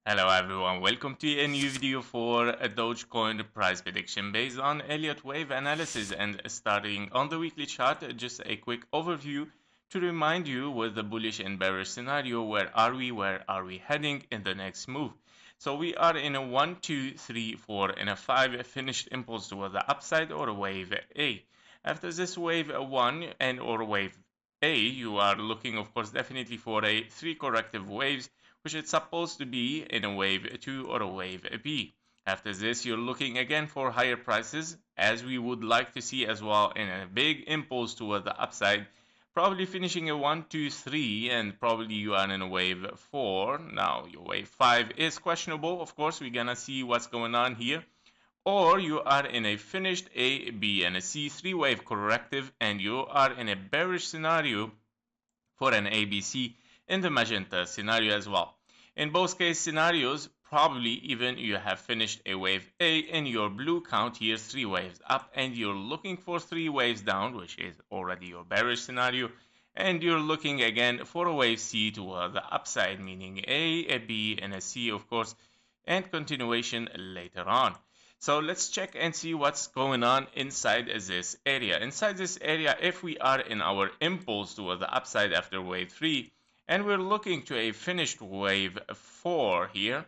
Hello everyone, welcome to a new video for a Dogecoin price prediction based on Elliott wave analysis. And starting on the weekly chart, just a quick overview to remind you with the bullish and bearish scenario, where are we heading in the next move. So we are in a 1, 2, 3, 4 and a 5 finished impulse toward the upside or wave A. After this wave 1 and or wave A, you are looking of course definitely for a 3 corrective waves, which is supposed to be in a wave 2 or a wave B. After this, you're looking again for higher prices, as we would like to see as well, in a big impulse toward the upside, probably finishing a 1, 2, 3, and probably you are in a wave 4. Now, your wave 5 is questionable. Of course, we're gonna see what's going on here. Or you are in a finished A, B, and a C 3-wave corrective, and you are in a bearish scenario for an ABC in the magenta scenario as well. In both case scenarios, probably even you have finished a wave A in your blue count here, 3 waves up, and you're looking for 3 waves down, which is already your bearish scenario, and you're looking again for a wave C toward the upside, meaning a B, and a C, of course, and continuation later on. So let's check and see what's going on inside this area. Inside this area, if we are in our impulse toward the upside after wave 3, and we're looking to a finished wave 4 here,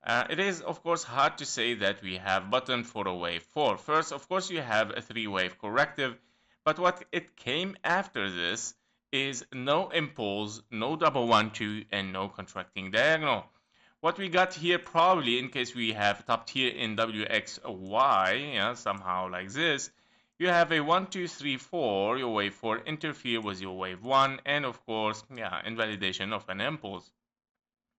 it is of course hard to say that we have buttoned for a wave 4. First, of course, you have a 3-wave corrective, but what it came after this is no impulse, no double 1, 2, and no contracting diagonal. What we got here, probably in case we have topped here in WXY, yeah, somehow like this, you have a 1, 2, 3, 4, your wave 4 interfere with your wave 1, and of course, yeah, invalidation of an impulse.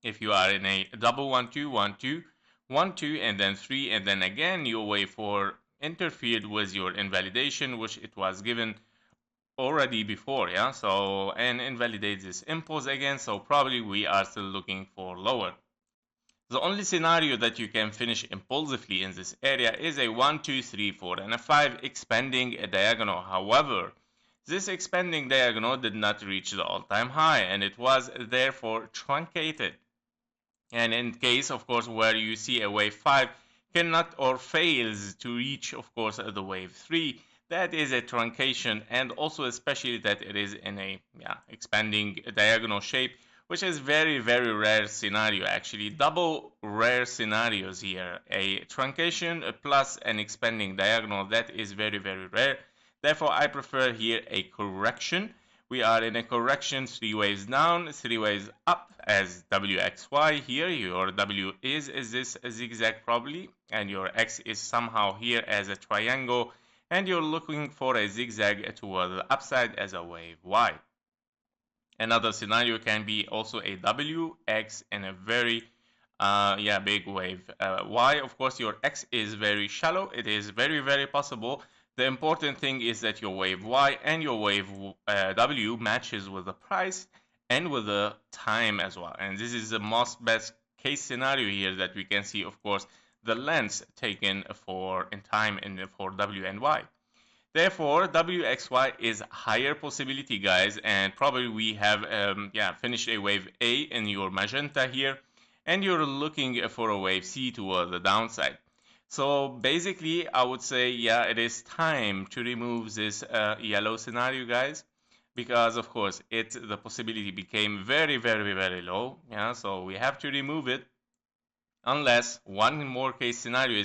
If you are in a double 1, 2, 1, 2, 1, 2, and then 3, and then again your wave 4 interfered with your invalidation, which it was given already before, yeah, so, and invalidates this impulse again, so probably we are still looking for lower. The only scenario that you can finish impulsively in this area is a 1, 2, 3, 4, and a 5 expanding diagonal. However, this expanding diagonal did not reach the all-time high, and it was therefore truncated. And in case, of course, where you see a wave 5 cannot or fails to reach, of course, the wave 3, that is a truncation, and also especially that it is in a expanding diagonal shape, which is very, very rare scenario. Actually, double rare scenarios here. A truncation plus an expanding diagonal, that is very, very rare. Therefore, I prefer here a correction. We are in a correction, 3 waves down, 3 waves up as WXY here. Your W is this a zigzag probably, and your X is somehow here as a triangle, and you're looking for a zigzag toward the upside as a wave Y. Another scenario can be also a W, X, and a very big wave Y. Of course, your X is very shallow. It is very, very possible. The important thing is that your wave Y and your wave W matches with the price and with the time as well. And this is the most best case scenario here that we can see, of course, the lengths taken for in time and for W and Y. Therefore, WXY is higher possibility, guys, and probably we have finished a wave A in your magenta here, and you're looking for a wave C toward the downside. So basically, I would say, yeah, it is time to remove this yellow scenario, guys, because of course the possibility became very, very, very low. Yeah, so we have to remove it, unless one more case scenario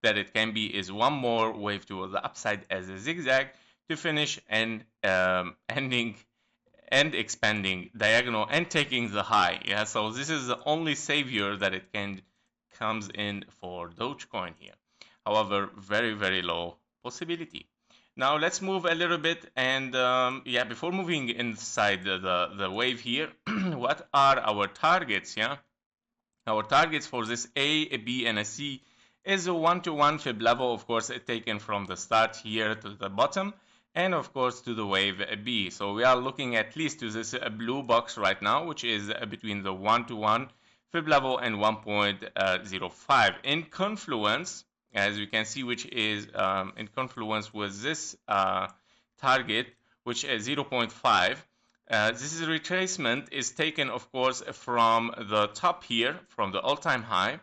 it can be is one more wave to the upside as a zigzag to finish and ending and expanding diagonal and taking the high. Yeah, so this is the only savior that it can comes in for Dogecoin here. However, very, very low possibility. Now let's move a little bit, and before moving inside the wave here, what are our targets? Yeah, our targets for this A, B, and a C is a 1-to-1 fib level, of course, taken from the start here to the bottom, and of course to the wave B. So we are looking at least to this blue box right now, which is between the 1-to-1 fib level and 1.05 in confluence, as you can see, which is in confluence with this target, which is 0.5. This is retracement is taken, of course, from the top here, from the all-time high,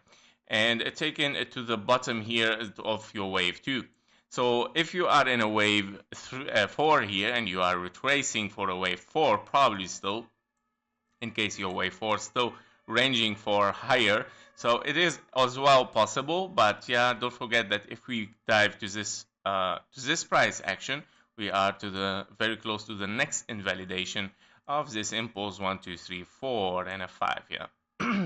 and taken to the bottom here of your wave 2. So if you are in a wave 4 here and you are retracing for a wave 4, probably still, in case your wave 4 still ranging for higher. So it is as well possible, but yeah, don't forget that if we dive to this price action, we are to the very close to the next invalidation of this impulse 1, 2, 3, 4, and a 5. Yeah.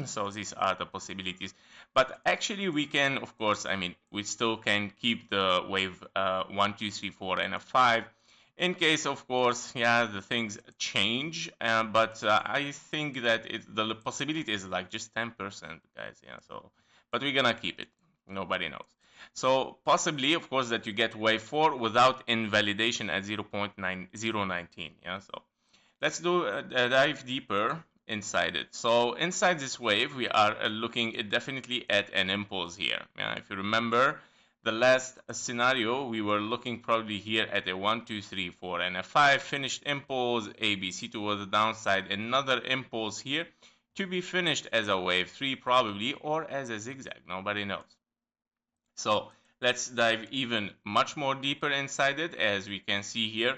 So these are the possibilities. But actually, we can, of course, I mean, we still can keep the wave 1, 2, 3, 4, and a 5 in case, of course, yeah, the things change, but I think that the possibility is like just 10%, guys. Yeah, so, but we're gonna keep it. Nobody knows. So possibly, of course, that you get wave 4 without invalidation at 0.9019. Yeah, so let's do a dive deeper inside it. So inside this wave, we are looking definitely at an impulse here. Yeah, if you remember, the last scenario, we were looking probably here at a 1, 2, 3, 4, and a 5 finished impulse, ABC towards the downside, another impulse here to be finished as a wave 3 probably, or as a zigzag, nobody knows. So let's dive even much more deeper inside it, as we can see here.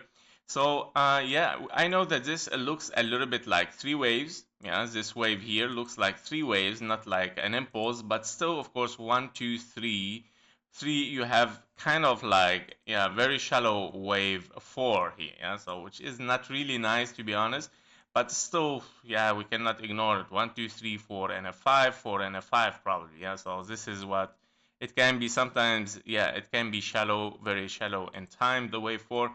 So yeah, I know that this looks a little bit like 3 waves. Yeah, this wave here looks like 3 waves, not like an impulse, but still, of course, 1, 2, 3. 3, you have kind of like, yeah, very shallow wave 4 here, yeah, so which is not really nice, to be honest, but still, yeah, we cannot ignore it. 1, 2, 3, 4, and a 5, 4, and a 5 probably, yeah, so this is what it can be sometimes. Yeah, it can be shallow, very shallow in time, the wave 4.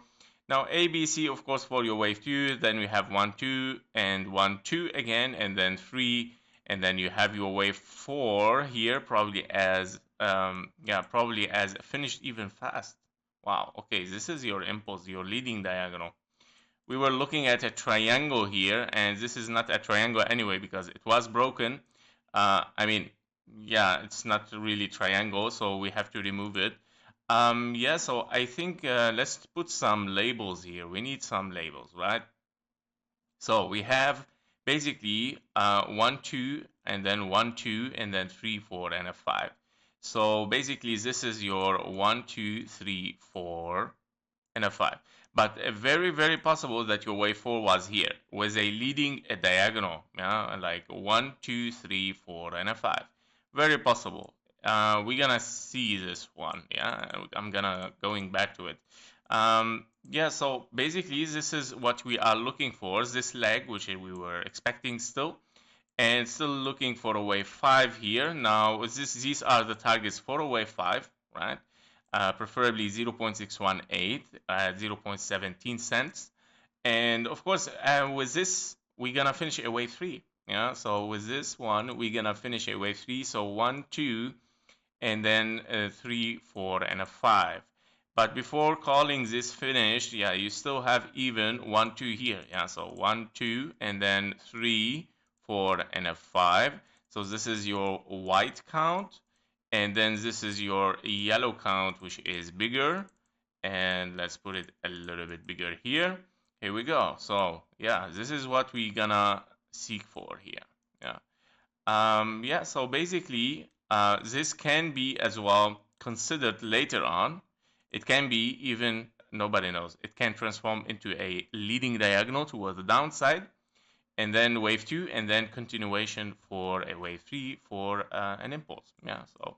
Now ABC, of course, for your wave 2, then we have 1, 2, and 1, 2 again, and then 3, and then you have your wave 4 here, probably as probably as finished even fast. Wow, okay, this is your impulse, your leading diagonal. We were looking at a triangle here, and this is not a triangle anyway because it was broken. I mean, yeah, it's not really triangle, so we have to remove it. Yeah, so I think let's put some labels here. We need some labels, right? So we have basically 1, 2, and then 1, 2, and then 3, 4, and a 5. So basically, this is your 1, 2, 3, 4, and a 5. But very, very possible that your wave 4 was here with a leading a diagonal, yeah, like 1, 2, 3, 4, and a 5. Very possible. We're gonna see this one, yeah. I'm gonna going back to it. Yeah, so basically this is what we are looking for, this leg, which we were expecting still, and still looking for a wave 5 here. Now, these are the targets for a wave 5, right? Preferably 0.618 at 0.17 cents. And of course, with this, we're gonna finish a wave 3. Yeah, so with this one, we're gonna finish a wave 3. So 1, 2, and then 3, 4, and a 5. But before calling this finished, yeah, you still have even 1, 2 here. Yeah, so 1, 2, and then 3, 4, and a 5. So this is your white count, and then this is your yellow count, which is bigger. And let's put it a little bit bigger here. Here we go. So yeah, this is what we're gonna seek for here. Yeah. Yeah, so basically, this can be as well considered later on. It can be even, nobody knows, it can transform into a leading diagonal toward the downside, and then wave 2, and then continuation for a wave 3 for an impulse. Yeah, so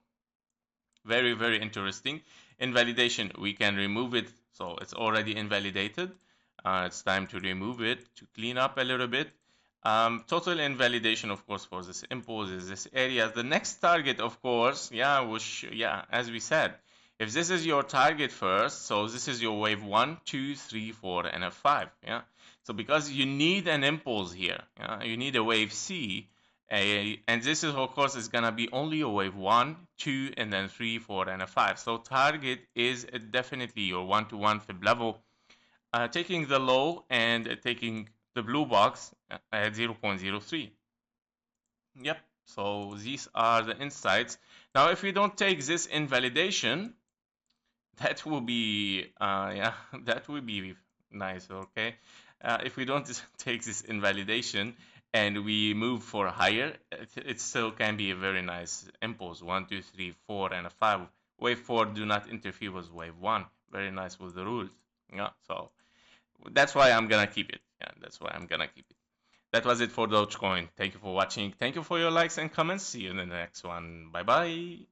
very, very interesting. Invalidation, we can remove it, so it's already invalidated. It's time to remove it to clean up a little bit. Total invalidation, of course, for this impulse is this area. The next target, of course, yeah, which, yeah, as we said, if this is your target first, so this is your wave 1, 2, 3, 4, and a 5, yeah. So because you need an impulse here, yeah, you need a wave C, and this is, of course, is gonna be only a wave 1, 2, and then 3, 4, and a 5. So target is definitely your 1-to-1 fib level. Taking the low and taking the blue box at 0.03. Yep, so these are the insights. Now, if we don't take this invalidation, that will be, yeah, that will be nice, okay? if we don't take this invalidation and we move for higher, it still can be a very nice impulse. 1, 2, 3, 4, and a 5. Wave 4 do not interfere with wave 1. Very nice with the rules. Yeah, so that's why I'm gonna keep it. Yeah, that's why I'm gonna keep it. That was it for Dogecoin. Thank you for watching. Thank you for your likes and comments. See you in the next one. Bye bye.